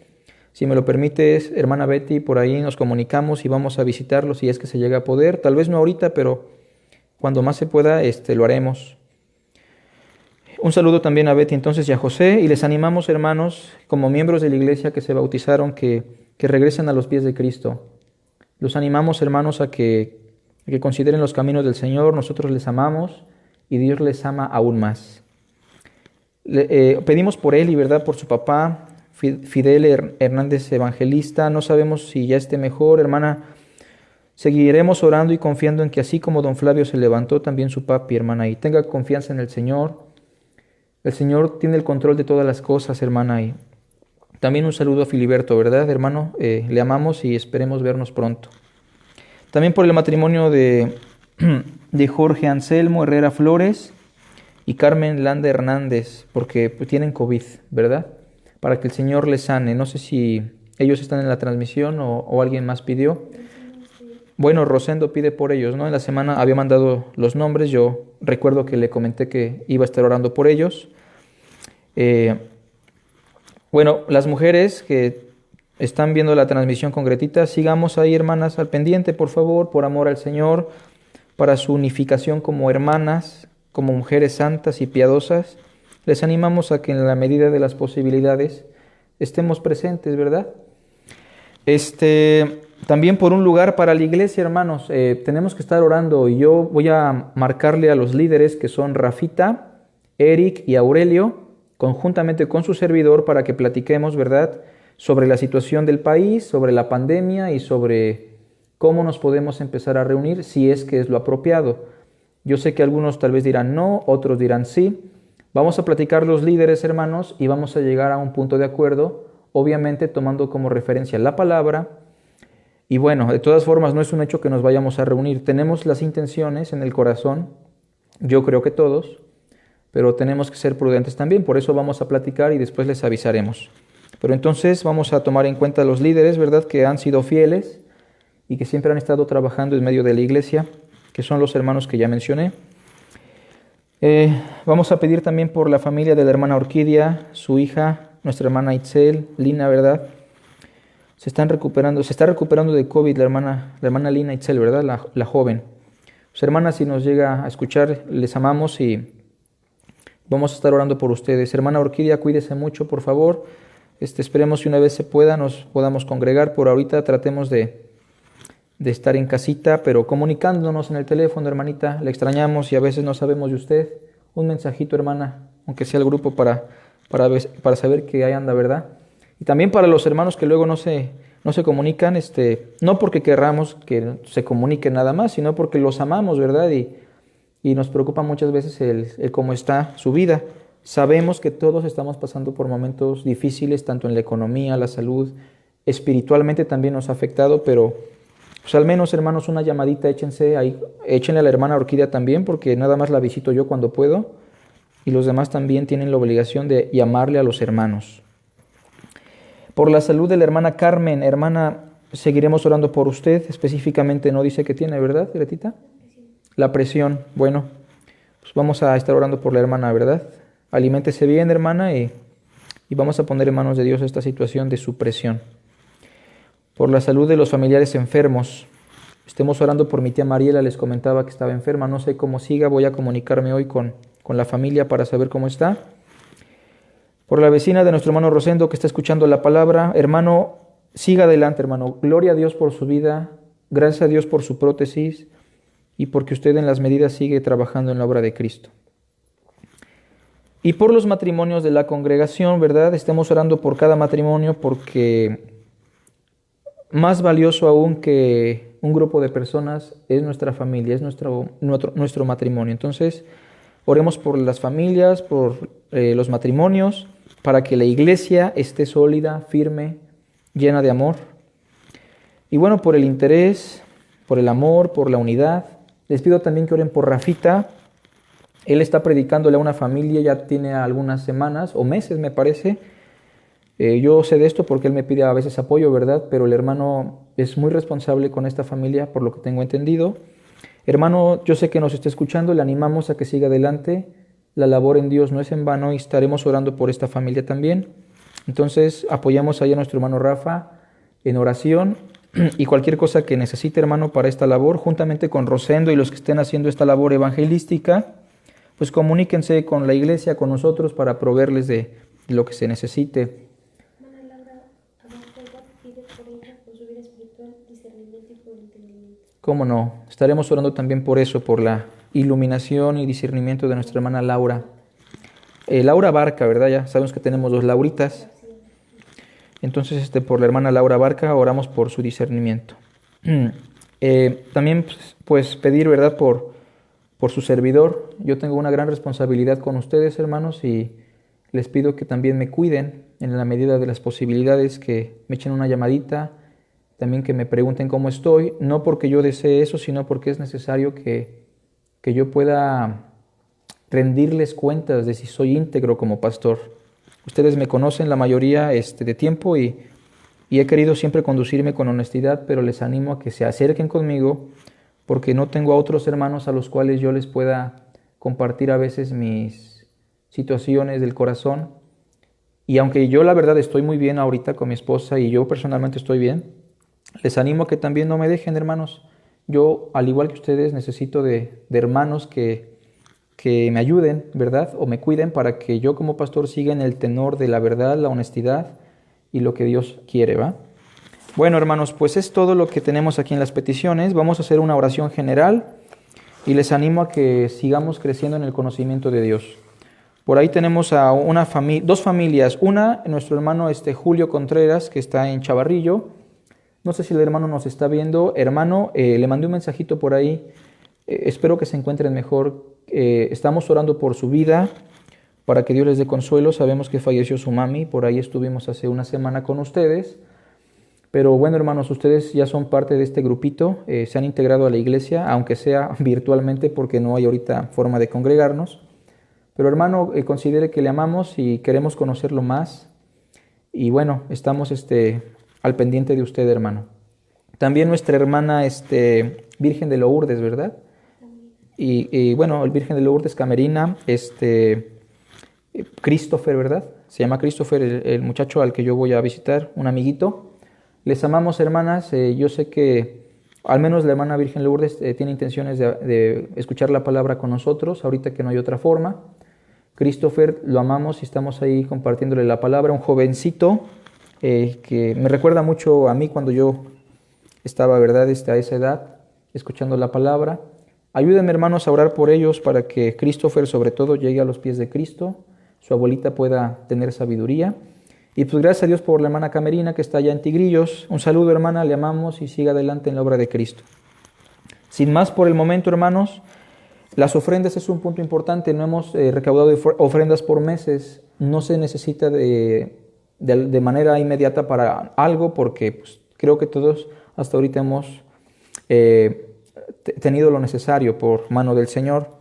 si me lo permites, hermana Betty, por ahí nos comunicamos y vamos a visitarlo si es que se llega a poder. Tal vez no ahorita, pero cuando más se pueda, lo haremos. Un saludo también a Betty entonces y a José. Y les animamos, hermanos, como miembros de la iglesia que se bautizaron, que regresen a los pies de Cristo. Los animamos, hermanos, a que consideren los caminos del Señor. Nosotros les amamos y Dios les ama aún más. Pedimos por él y, ¿verdad?, por su papá, Fidel Hernández Evangelista. No sabemos si ya esté mejor, hermana. Seguiremos orando y confiando en que así como don Flavio se levantó, también su papi, hermana, y tenga confianza en el Señor. El Señor tiene el control de todas las cosas, hermana. Y también un saludo a Filiberto, ¿verdad, hermano? Le amamos y esperemos vernos pronto. También por el matrimonio de Jorge Anselmo Herrera Flores y Carmen Landa Hernández, porque tienen COVID, ¿verdad? Para que el Señor les sane. No sé si ellos están en la transmisión o alguien más pidió. Bueno, Rosendo pide por ellos, ¿no? En la semana había mandado los nombres. Yo recuerdo que le comenté que iba a estar orando por ellos. Bueno, las mujeres que están viendo la transmisión con Gretita, sigamos ahí, hermanas, al pendiente, por favor, por amor al Señor, para su unificación como hermanas, como mujeres santas y piadosas. Les animamos a que en la medida de las posibilidades estemos presentes, ¿verdad? También por un lugar para la iglesia, hermanos. Tenemos que estar orando y yo voy a marcarle a los líderes que son Rafita, Eric y Aurelio, conjuntamente con su servidor, para que platiquemos, ¿verdad?, sobre la situación del país, sobre la pandemia y sobre cómo nos podemos empezar a reunir si es que es lo apropiado. Yo sé que algunos tal vez dirán no, otros dirán sí. Vamos a platicar los líderes, hermanos, y vamos a llegar a un punto de acuerdo, obviamente tomando como referencia la palabra. Y bueno, de todas formas no es un hecho que nos vayamos a reunir. Tenemos las intenciones en el corazón, yo creo que todos, pero tenemos que ser prudentes también. Por eso vamos a platicar y después les avisaremos. Pero entonces vamos a tomar en cuenta a los líderes, ¿verdad?, que han sido fieles y que siempre han estado trabajando en medio de la iglesia, que son los hermanos que ya mencioné. Vamos a pedir también por la familia de la hermana Orquídea, su hija, nuestra hermana Itzel, Lina, ¿verdad? Se está recuperando de COVID la hermana Lina Itzel, ¿verdad? La joven. Pues, hermanas, si nos llega a escuchar, les amamos y vamos a estar orando por ustedes. Hermana Orquídea, cuídese mucho, por favor. Esperemos que una vez se pueda, nos podamos congregar. Por ahorita tratemos de de estar en casita, pero comunicándonos en el teléfono, hermanita. Le extrañamos y a veces no sabemos de usted. Un mensajito, hermana, aunque sea el grupo para saber que ahí anda, ¿verdad? Y también para los hermanos que luego no se comunican, no porque querramos que se comuniquen nada más, sino porque los amamos, ¿verdad? Y nos preocupa muchas veces el cómo está su vida. Sabemos que todos estamos pasando por momentos difíciles, tanto en la economía, la salud, espiritualmente también nos ha afectado, pero pues al menos, hermanos, una llamadita échenle a la hermana Orquídea también, porque nada más la visito yo cuando puedo, y los demás también tienen la obligación de llamarle a los hermanos. Por la salud de la hermana Carmen, hermana, seguiremos orando por usted, específicamente no dice que tiene, ¿verdad, Gretita? La presión, bueno, pues vamos a estar orando por la hermana, ¿verdad? Aliméntese bien, hermana, y vamos a poner en manos de Dios esta situación de su presión. Por la salud de los familiares enfermos, estemos orando por mi tía Mariela, les comentaba que estaba enferma, no sé cómo siga, voy a comunicarme hoy con la familia para saber cómo está. Por la vecina de nuestro hermano Rosendo que está escuchando la palabra, hermano, siga adelante, hermano, gloria a Dios por su vida, gracias a Dios por su prótesis y porque usted en las medidas sigue trabajando en la obra de Cristo. Y por los matrimonios de la congregación, ¿verdad? Estemos orando por cada matrimonio porque más valioso aún que un grupo de personas es nuestra familia, es nuestro matrimonio. Entonces, oremos por las familias, por los matrimonios, para que la iglesia esté sólida, firme, llena de amor. Y bueno, por el interés, por el amor, por la unidad. Les pido también que oren por Rafita. Él está predicándole a una familia, ya tiene algunas semanas o meses, me parece. Yo sé de esto porque él me pide a veces apoyo, ¿verdad? Pero el hermano es muy responsable con esta familia, por lo que tengo entendido. Hermano, yo sé que nos está escuchando, le animamos a que siga adelante. La labor en Dios no es en vano y estaremos orando por esta familia también. Entonces, apoyamos ahí a nuestro hermano Rafa en oración y cualquier cosa que necesite, hermano, para esta labor, juntamente con Rosendo y los que estén haciendo esta labor evangelística, pues comuníquense con la iglesia, con nosotros, para proveerles de lo que se necesite. ¿Cómo no? Estaremos orando también por eso, por la iluminación y discernimiento de nuestra hermana Laura. Laura Barca, ¿verdad? Ya sabemos que tenemos dos Lauritas. Entonces, por la hermana Laura Barca oramos por su discernimiento. También, pues, pedir, ¿verdad? Por su servidor. Yo tengo una gran responsabilidad con ustedes, hermanos, y les pido que también me cuiden en la medida de las posibilidades, que me echen una llamadita, también que me pregunten cómo estoy, no porque yo desee eso, sino porque es necesario que yo pueda rendirles cuentas de si soy íntegro como pastor. Ustedes me conocen la mayoría de tiempo y he querido siempre conducirme con honestidad, pero les animo a que se acerquen conmigo porque no tengo a otros hermanos a los cuales yo les pueda compartir a veces mis situaciones del corazón. Y aunque yo la verdad estoy muy bien ahorita con mi esposa y yo personalmente estoy bien, les animo a que también no me dejen, hermanos. Yo, al igual que ustedes, necesito de hermanos que me ayuden, ¿verdad? O me cuiden para que yo como pastor siga en el tenor de la verdad, la honestidad y lo que Dios quiere, ¿va? Bueno, hermanos, pues es todo lo que tenemos aquí en las peticiones. Vamos a hacer una oración general y les animo a que sigamos creciendo en el conocimiento de Dios. Por ahí tenemos a dos familias. Una, nuestro hermano Julio Contreras, que está en Chavarrillo. No sé si el hermano nos está viendo. Hermano, le mandé un mensajito por ahí. Espero que se encuentren mejor. Estamos orando por su vida, para que Dios les dé consuelo. Sabemos que falleció su mami. Por ahí estuvimos hace una semana con ustedes. Pero bueno, hermanos, ustedes ya son parte de este grupito. Se han integrado a la iglesia, aunque sea virtualmente, porque no hay ahorita forma de congregarnos. Pero hermano, considere que le amamos y queremos conocerlo más. Y bueno, estamos al pendiente de usted, hermano. También nuestra hermana Virgen de Lourdes, ¿verdad? Y bueno, el Virgen de Lourdes Camerina, Christopher, ¿verdad? Se llama Christopher, el muchacho al que yo voy a visitar, un amiguito. Les amamos, hermanas. Yo sé que al menos la hermana Virgen Lourdes tiene intenciones de escuchar la palabra con nosotros, ahorita que no hay otra forma. Christopher, lo amamos y estamos ahí compartiéndole la palabra, un jovencito que me recuerda mucho a mí cuando yo estaba, ¿verdad?, a esa edad, escuchando la palabra. Ayúdenme, hermanos, a orar por ellos para que Christopher, sobre todo, llegue a los pies de Cristo, su abuelita pueda tener sabiduría. Y pues gracias a Dios por la hermana Camerina que está allá en Tigrillos. Un saludo, hermana, le amamos y siga adelante en la obra de Cristo. Sin más por el momento, hermanos, las ofrendas es un punto importante. No hemos recaudado ofrendas por meses. No se necesita de manera inmediata para algo porque pues, creo que todos hasta ahorita hemos tenido lo necesario por mano del Señor.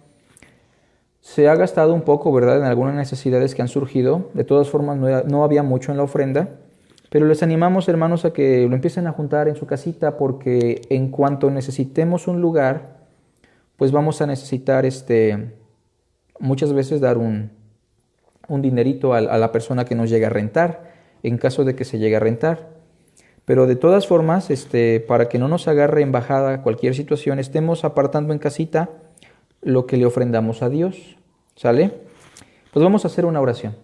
Se ha gastado un poco, ¿verdad?, en algunas necesidades que han surgido. De todas formas, no había mucho en la ofrenda. Pero les animamos, hermanos, a que lo empiecen a juntar en su casita porque en cuanto necesitemos un lugar, pues vamos a necesitar muchas veces dar un dinerito a la persona que nos llegue a rentar, en caso de que se llegue a rentar. Pero de todas formas, para que no nos agarre en bajada cualquier situación, estemos apartando en casita lo que le ofrendamos a Dios. ¿Sale? Pues vamos a hacer una oración.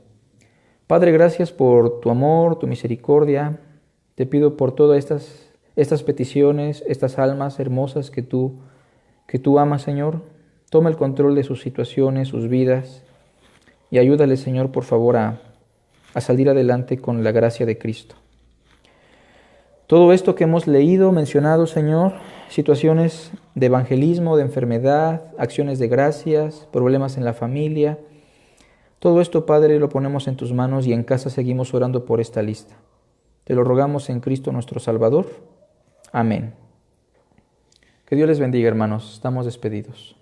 Padre, gracias por tu amor, tu misericordia. Te pido por todas estas peticiones, estas almas hermosas que tú amas, Señor. Toma el control de sus situaciones, sus vidas, y ayúdale, Señor, por favor, a salir adelante con la gracia de Cristo. Todo esto que hemos leído, mencionado, Señor, situaciones de evangelismo, de enfermedad, acciones de gracias, problemas en la familia, todo esto, Padre, lo ponemos en tus manos y en casa seguimos orando por esta lista. Te lo rogamos en Cristo nuestro Salvador. Amén. Que Dios les bendiga, hermanos. Estamos despedidos.